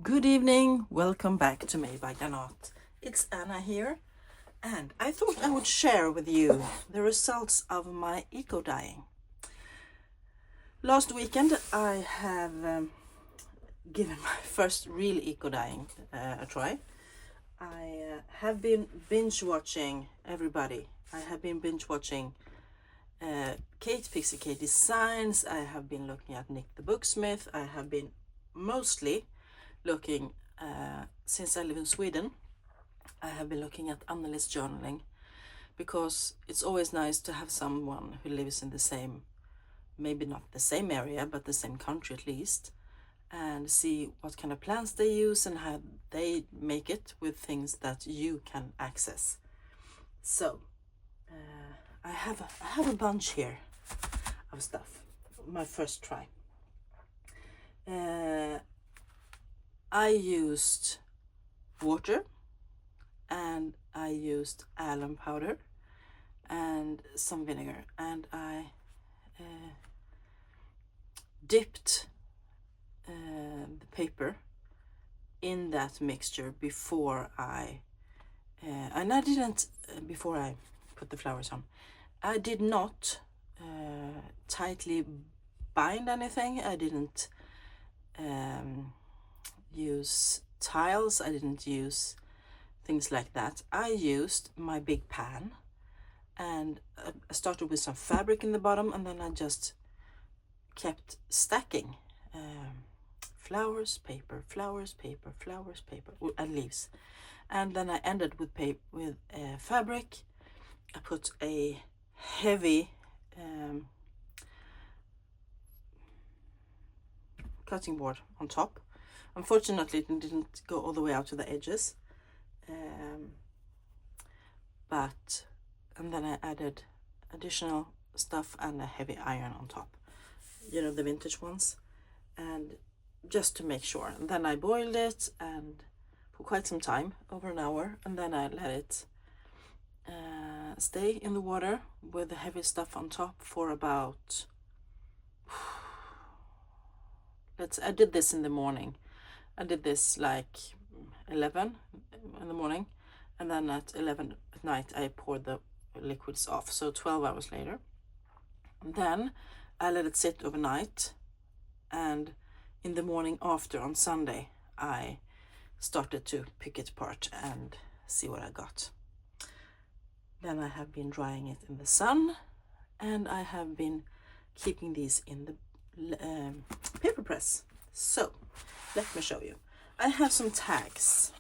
Good evening, welcome back to Made by Granat. It's Anna here, and I thought I would share with you the results of my eco dyeing. Last weekend I have given my first real eco dyeing a try. I have been binge watching everybody. I have been binge watching Kate Pixie Kate Designs. I have been looking at Nick the Booksmith. I have been mostly looking, since I live in Sweden, I have been looking at Annelies journaling, because it's always nice to have someone who lives in the same, maybe not the same area, but the same country at least, and see what kind of plants they use and how they make it with things that you can access. So I have a bunch here of stuff. My first try. I used water, and I used alum powder and some vinegar, and I dipped the paper in that mixture before I before I put the flowers on. I did not tightly bind anything. I didn't use tiles. I didn't use things like that. I used my big pan, and I started with some fabric in the bottom, and then I just kept stacking flowers, paper, flowers, paper, flowers, paper, and leaves. And then I ended with fabric. I put a heavy cutting board on top. Unfortunately, it didn't go all the way out to the edges, and then I added additional stuff and a heavy iron on top, you know, the vintage ones, and just to make sure. And then I boiled it and for quite some time, over an hour, and then I let it stay in the water with the heavy stuff on top for about I did this in the morning. I did this like 11 in the morning, and then at 11 at night I poured the liquids off, so 12 hours later. And then I let it sit overnight, and in the morning after, on Sunday, I started to pick it apart and see what I got. Then I have been drying it in the sun, and I have been keeping these in the paper press. So let me show you. I have some tags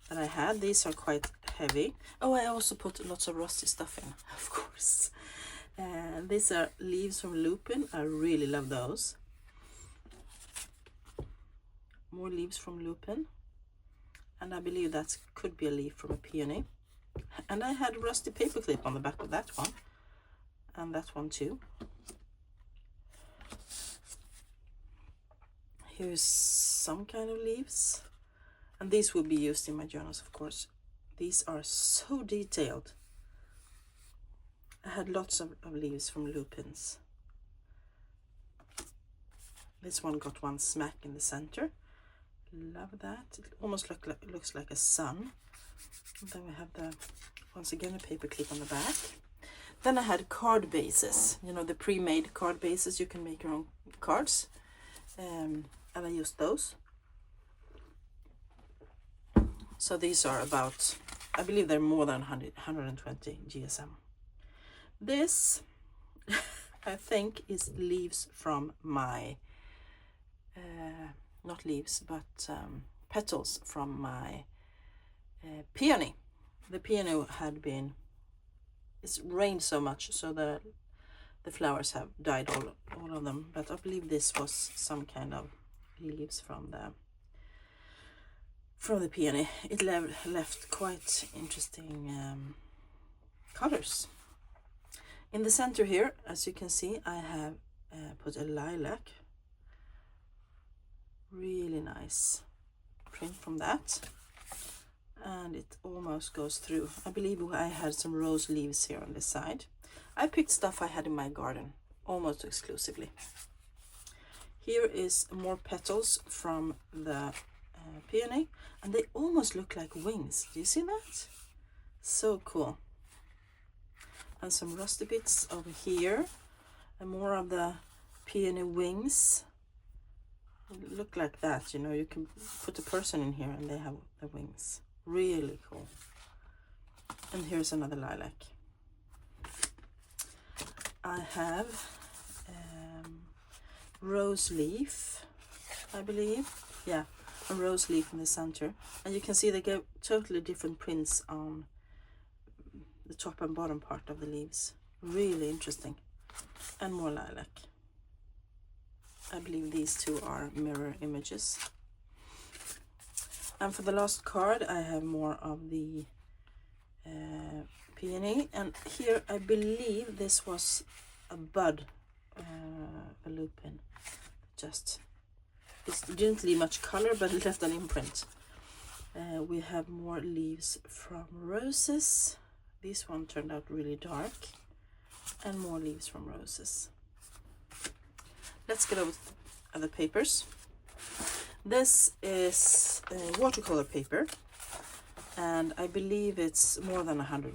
that I had. These are quite heavy. Oh, I also put lots of rusty stuff in, of course. These are leaves from lupin. I really love those. More leaves from lupin, and I believe that could be a leaf from a peony. And I had a rusty paper clip on the back of that one, and that one too. Here's some kind of leaves, and these will be used in my journals, of course. These are so detailed. I had lots of leaves from lupins. This one got one smack in the center. Love that. It almost looks like a sun. And then we have once again a paper clip on the back. Then I had card bases, you know, the pre-made card bases. You can make your own cards, and I used those. So these are about, I believe they're more than 120 GSM. This I think is leaves from my not leaves, but petals from my peony. The peony had been, it's rained so much, so the flowers have died, all of them. But I believe this was some kind of leaves from the peony. It left quite interesting colors. In the center here, as you can see, I have put a lilac. Really nice print from that, and it almost goes through. I believe I had some rose leaves here on this side. I picked stuff I had in my garden almost exclusively. Here is more petals from the peony, and they almost look like wings. Do you see that? So cool. And some rusty bits over here, and more of the peony wings. Look like that, you know, you can put a person in here and they have the wings. Really cool. And here's another lilac. I have rose leaf, I believe. Yeah, a rose leaf in the center. And you can see they get totally different prints on the top and bottom part of the leaves. Really interesting. And more lilac. I believe these two are mirror images. And for the last card, I have more of the peony. And here I believe this was a bud, a lupin. It didn't leave much color, but it left an imprint. We have more leaves from roses. This one turned out really dark. And more leaves from roses. Let's get over to the papers. This is watercolor paper, and I believe it's more than 100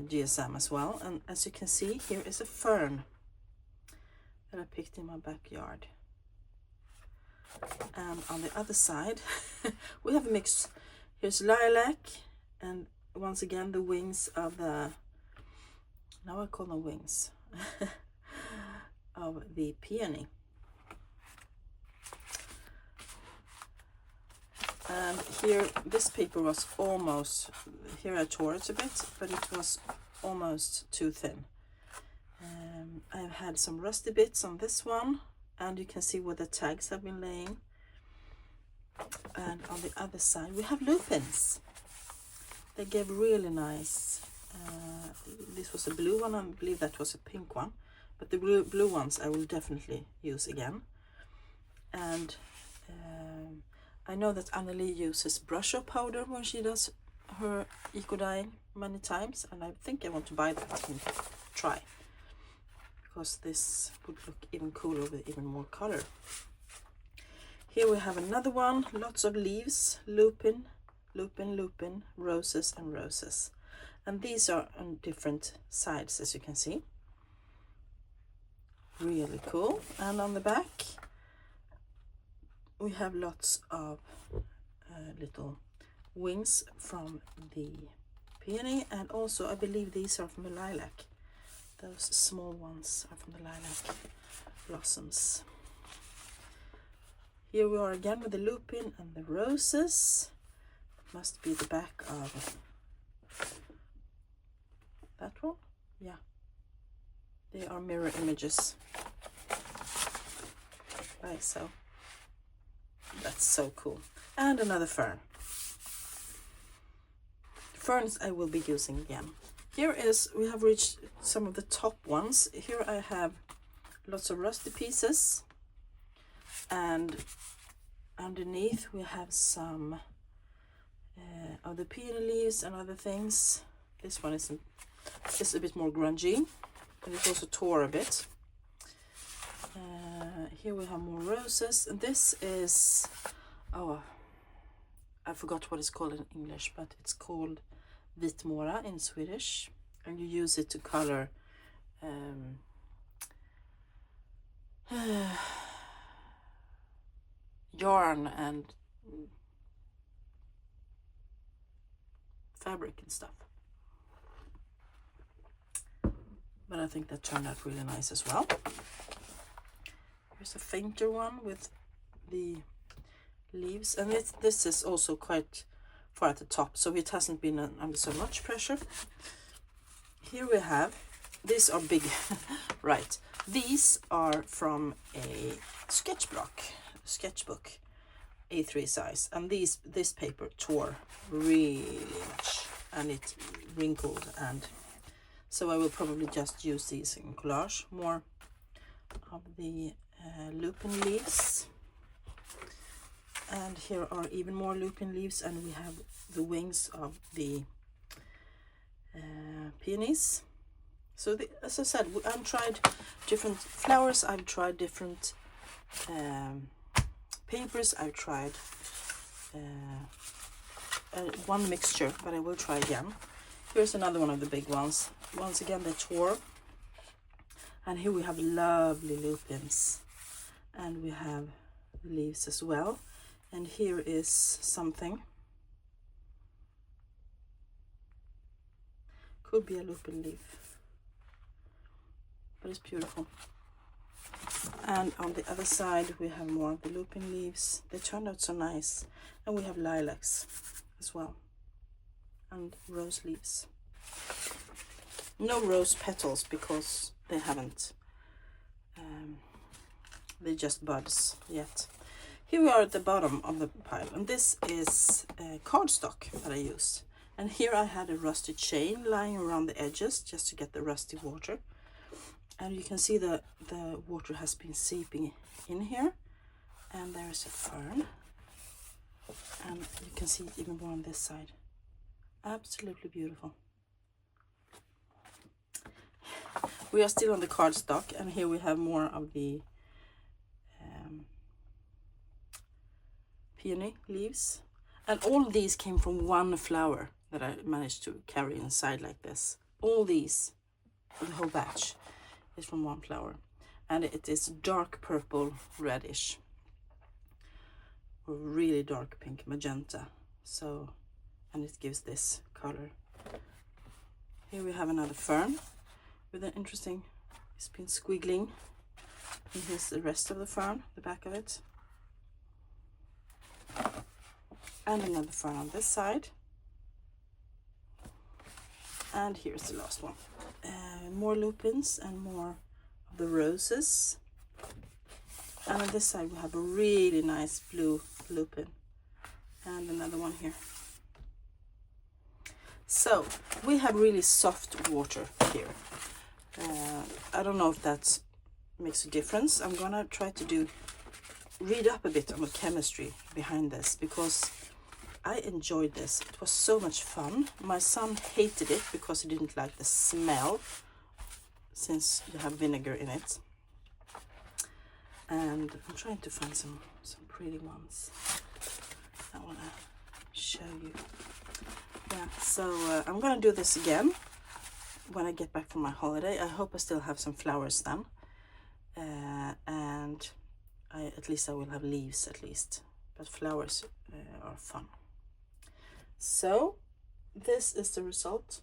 GSM as well. And as you can see, here is a fern that I picked in my backyard. And on the other side, we have a mix. Here's lilac, and once again the wings of the, now I call them wings, of the peony. And here, this paper was almost, here I tore it a bit, but it was almost too thin. I've had some rusty bits on this one, and you can see where the tags have been laying. And on the other side, we have lupins. They gave really nice, this was a blue one, I believe that was a pink one, but the blue ones I will definitely use again. And I know that Annelie uses brush up powder when she does her eco dyeing many times, and I think I want to buy that and try, because this would look even cooler with even more color. Here we have another one, lots of leaves, lupin, lupin, lupin, roses and roses. And these are on different sides, as you can see. Really cool. And on the back, we have lots of little wings from the peony, and also I believe these are from the lilac. Those small ones are from the lilac blossoms. Here we are again with the lupin and the roses. It must be the back of that one. Yeah, they are mirror images. Like so. That's so cool. And another fern. Ferns I will be using again. Here is, we have reached some of the top ones. Here I have lots of rusty pieces, and underneath we have some of the peony leaves and other things. This one is a bit more grungy, and it also tore a bit. Here we have more roses, and this is, oh, I forgot what it's called in English, but it's called vitmora in Swedish, and you use it to color yarn and fabric and stuff. But I think that turned out really nice as well. Here's a fainter one with the leaves, and this is also quite far at the top, so it hasn't been under so much pressure. Here we have, these are big, right, these are from a sketchbook, A3 size, and this paper tore really much, and it wrinkled, and so I will probably just use these in collage. More of the lupin leaves, and here are even more lupin leaves, and we have the wings of the peonies. So as I said, I've tried different flowers, I've tried different papers. I've tried one mixture, but I will try again. Here's another one of the big ones. Once again, the Tor. And here we have lovely lupins. And we have leaves as well. And here is something. Could be a lupin leaf. But it's beautiful. And on the other side we have more of the lupin leaves. They turned out so nice. And we have lilacs as well. And rose leaves. No rose petals because they haven't. They're just buds yet. Here we are at the bottom of the pile. And this is cardstock that I used. And here I had a rusty chain lying around the edges just to get the rusty water. And you can see the water has been seeping in here. And there is a fern. And you can see it even more on this side. Absolutely beautiful. We are still on the cardstock, and here we have more of the peony leaves. And all these came from one flower that I managed to carry inside like this. All these, the whole batch, is from one flower. And it is dark purple reddish. Or really dark pink magenta. So, and it gives this color. Here we have another fern with an interesting, it's been squiggling. And here's the rest of the fern, the back of it. And another fern on this side. And here's the last one. More lupins and more of the roses. And on this side we have a really nice blue lupin. And another one here. So we have really soft water here. I don't know if that makes a difference. I'm gonna try to read up a bit on the chemistry behind this, because I enjoyed this. It was so much fun. My son hated it because he didn't like the smell, since you have vinegar in it. And I'm trying to find some pretty ones I want to show you. Yeah, so I'm gonna do this again when I get back from my holiday. I hope I still have some flowers then, and at least I will have leaves at least, but flowers are fun. So this is the result.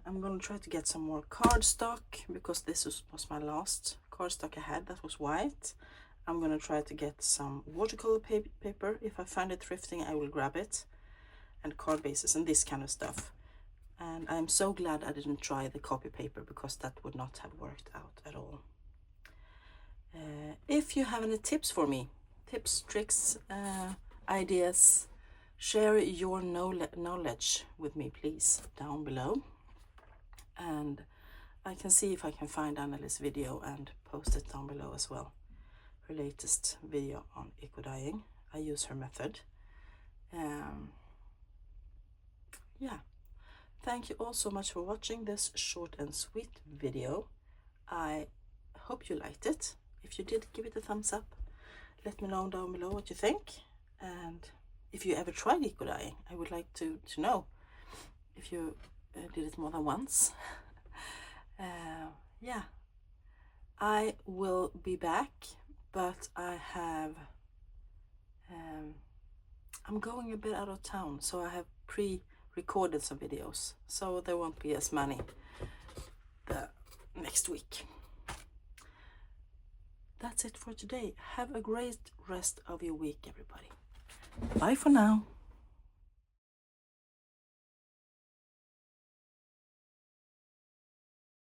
I'm gonna try to get some more cardstock, because this was my last cardstock I had that was white. I'm gonna try to get some watercolor paper. If I find it thrifting, I will grab it, and card bases and this kind of stuff. And I'm so glad I didn't try the copy paper, because that would not have worked out at all. If you have any tips for me, tips, tricks, ideas, share your knowledge with me, please, down below. And I can see if I can find Annelie's video and post it down below as well. Her latest video on eco-dyeing. I use her method. Yeah. Thank you all so much for watching this short and sweet video. I hope you liked it. If you did, give it a thumbs up. Let me know down below what you think. And if you ever tried eco-dyeing, I would like to know if you did it more than once. Yeah, I will be back, but I have I'm going a bit out of town, so I have pre-recorded some videos, so there won't be as many the next week. That's it for today. Have a great rest of your week, everybody. Bye for now.